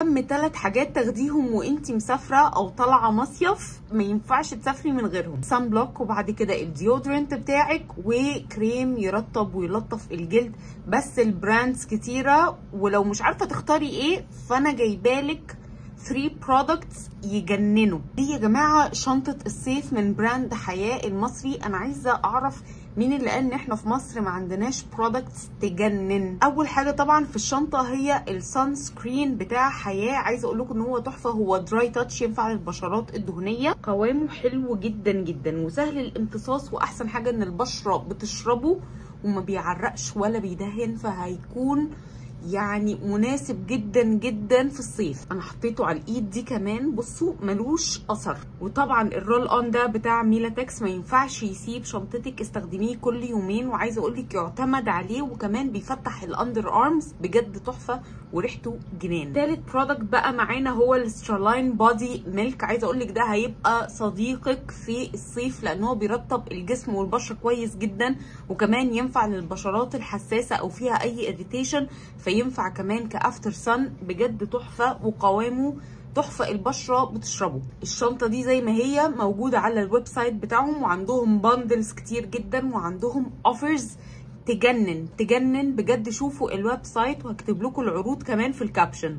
اهم 3 حاجات تاخديهم وانتي مسافره او طالعه مصيف ما ينفعش تسافري من غيرهم: سان بلوك، وبعد كده الديودرنت بتاعك، وكريم يرطب ويلطف الجلد. بس البراندز كتيره، ولو مش عارفه تختاري ايه فانا جايبالك 3 برودكتس يجننوا. دي يا جماعه شنطه الصيف من براند حياه المصري. انا عايزه اعرف مين اللي قال ان احنا في مصر ما عندناش برودكتس تجنن. اول حاجه طبعا في الشنطه هي السان سكرين بتاع حياه. عايزه اقول لكم ان هو تحفه، هو دراي تاتش، ينفع للبشرات الدهنيه، قوامه حلو جدا جدا وسهل الامتصاص، واحسن حاجه ان البشره بتشربه وما بيعرقش ولا بيدهن، فهيكون يعني مناسب جدا جدا في الصيف. انا حطيته على الايد دي كمان، بصوا ملوش اثر. وطبعا الرول اون ده بتاع ميلاتكس ما ينفعش يسيب شنطتك، استخدميه كل يومين، وعايزه اقول لك يعتمد عليه، وكمان بيفتح الاندر ارمز، بجد تحفه وريحته جنان. تالت برودكت بقى معانا هو السترالاين بودي ميلك. عايزه اقول لك ده هيبقى صديقك في الصيف لان هو بيرطب الجسم والبشره كويس جدا، وكمان ينفع للبشرات الحساسه او فيها اي اريتيشن، فينفع كمان كافتر سن. بجد تحفه وقوامه تحفه، البشره بتشربه. الشنطه دي زي ما هي موجوده على الويب سايت بتاعهم، وعندهم باندلز كتير جدا، وعندهم اوفرز تجنن تجنن بجد. شوفوا الويب سايت وهكتب لكم العروض كمان في الكابشن.